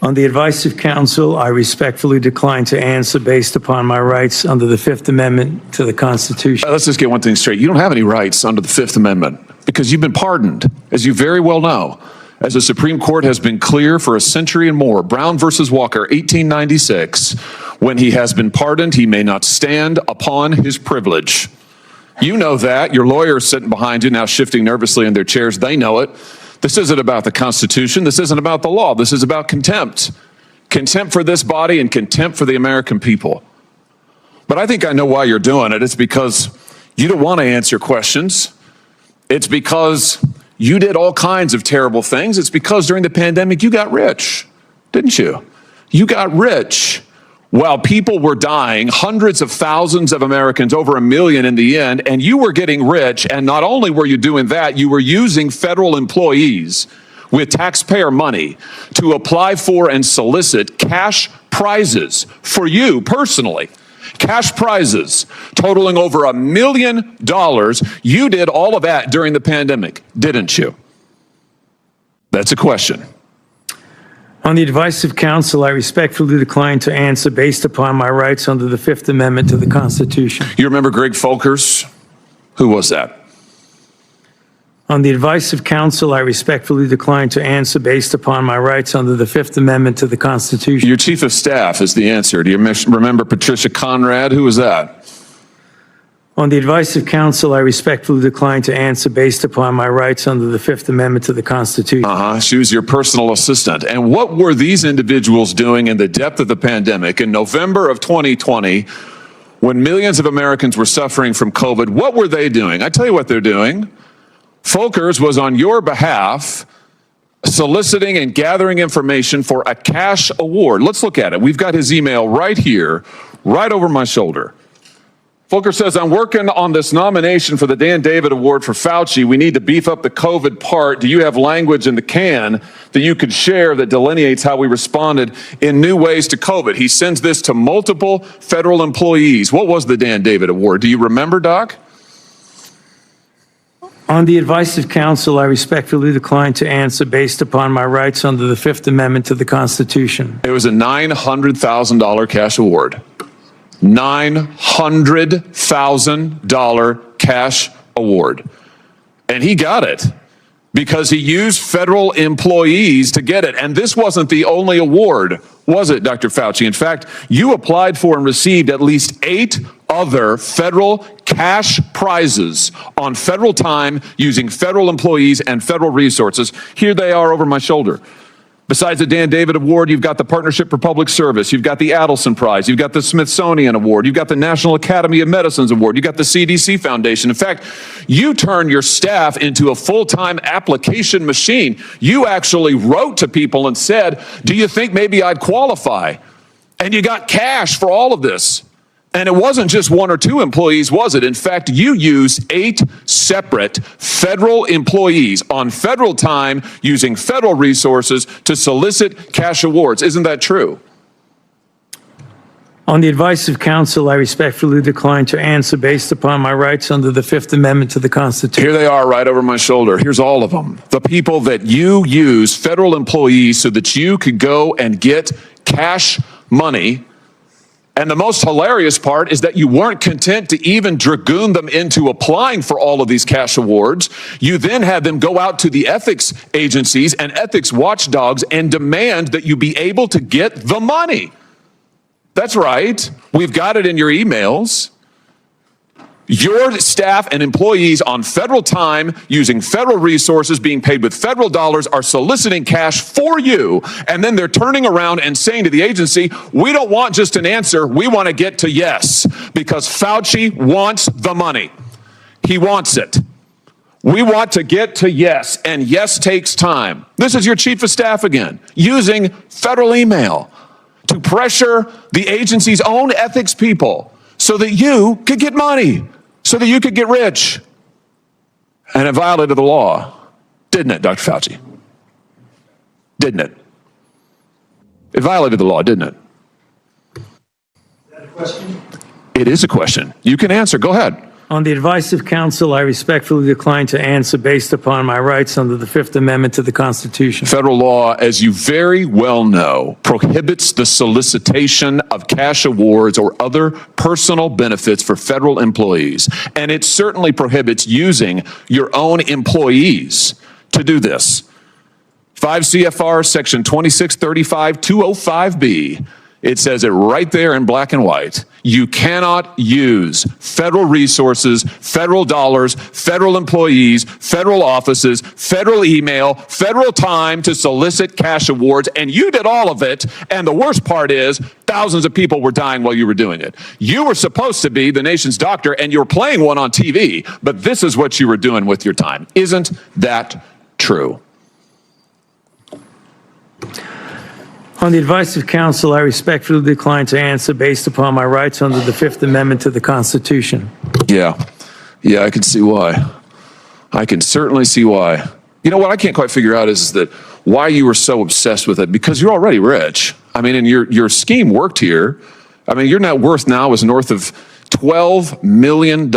On the advice of counsel, I respectfully decline to answer based upon my rights under the Fifth Amendment to the Constitution. Let's just get one thing straight. You don't have any rights under the Fifth Amendment because you've been pardoned, as you very well know. As the Supreme Court has been clear for a century and more, Brown versus Walker, 1896, when he has been pardoned, he may not stand upon his privilege. You know that. Your lawyer is sitting behind you now, shifting nervously in their chairs. They know it. This isn't about the Constitution. This isn't about the law. This is about contempt. Contempt for this body and contempt for the American people. But I think I know why you're doing it. It's because you don't want to answer questions. It's because you did all kinds of terrible things. It's because during the pandemic, you got rich, didn't you? You got rich while people were dying, hundreds of thousands of Americans, over 1 million in the end, and you were getting rich. And not only were you doing that, you were using federal employees with taxpayer money to apply for and solicit cash prizes for you personally. Cash prizes totaling over $1 million. You did all of that during the pandemic, didn't you? That's a question. On the advice of counsel, I respectfully decline to answer based upon my rights under the Fifth Amendment to the Constitution. You remember Greg Folkers? Who was that? On the advice of counsel, I respectfully decline to answer based upon my rights under the Fifth Amendment to the Constitution. Your chief of staff is the answer. Do you remember Patricia Conrad? Who was that? On the advice of counsel, I respectfully decline to answer based upon my rights under the Fifth Amendment to the Constitution. She was your personal assistant. And what were these individuals doing in the depth of the pandemic in November of 2020 when millions of Americans were suffering from COVID? What were they doing? I tell you what they're doing. Folkers was on your behalf soliciting and gathering information for a cash award. Let's look at it. We've got his email right here, right over my shoulder. Folkers says, I'm working on this nomination for the Dan David Award for Fauci. We need to beef up the COVID part. Do you have language in the can that you could share that delineates how we responded in new ways to COVID? He sends this to multiple federal employees. What was the Dan David Award? Do you remember, Doc? On the advice of counsel, I respectfully decline to answer based upon my rights under the Fifth Amendment to the Constitution. It was a $900,000 cash award. $900,000 cash award. And he got it because he used federal employees to get it. And this wasn't the only award, was it, Dr. Fauci? In fact, you applied for and received at least 8 other federal cash prizes on federal time using federal employees and federal resources. Here they are over my shoulder. Besides the Dan David Award, you've got the Partnership for Public Service, you've got the Adelson Prize, you've got the Smithsonian Award, you've got the National Academy of Medicine's Award, you've got the CDC Foundation. In fact, you turned your staff into a full-time application machine. You actually wrote to people and said, do you think maybe I'd qualify? And you got cash for all of this. And it wasn't just 1 or 2 employees, was it? In fact, you used 8 separate federal employees on federal time using federal resources to solicit cash awards. Isn't that true? On the advice of counsel, I respectfully decline to answer based upon my rights under the Fifth Amendment to the Constitution. Here they are right over my shoulder. Here's all of them. The people that you use, federal employees, so that you could go and get cash money. And the most hilarious part is that you weren't content to even dragoon them into applying for all of these cash awards. You then had them go out to the ethics agencies and ethics watchdogs and demand that you be able to get the money. That's right. We've got it in your emails. Your staff and employees on federal time, using federal resources, being paid with federal dollars, are soliciting cash for you. And then they're turning around and saying to the agency, we don't want just an answer. We want to get to yes, because Fauci wants the money. He wants it. We want to get to yes, and yes takes time. This is your chief of staff again, using federal email to pressure the agency's own ethics people so that you could get money, so that you could get rich. And it violated the law, didn't it, Dr. Fauci? Didn't it? It violated the law, didn't it? Is that a question? It is a question. You can answer. Go ahead. On the advice of counsel, I respectfully decline to answer based upon my rights under the Fifth Amendment to the Constitution. Federal law, as you very well know, prohibits the solicitation of cash awards or other personal benefits for federal employees. And it certainly prohibits using your own employees to do this. 5 CFR section 2635-205B. It says it right there in black and white. You cannot use federal resources, federal dollars, federal employees, federal offices, federal email, federal time to solicit cash awards. And you did all of it. And the worst part is thousands of people were dying while you were doing it. You were supposed to be the nation's doctor and you were playing one on TV, but this is what you were doing with your time. Isn't that true? On the advice of counsel, I respectfully decline to answer based upon my rights under the Fifth Amendment to the Constitution. Yeah, I can see why. I can certainly see why. You know what I can't quite figure out is that why you were so obsessed with it, because you're already rich. I mean, and your scheme worked here. I mean, your net worth now is north of $12 million.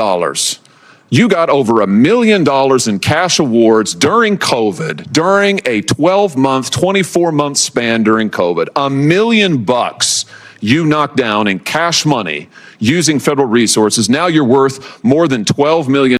You got over $1 million in cash awards during COVID, during a 12-month, 24-month span during COVID. $1 million you knocked down in cash money using federal resources. Now you're worth more than $12 million.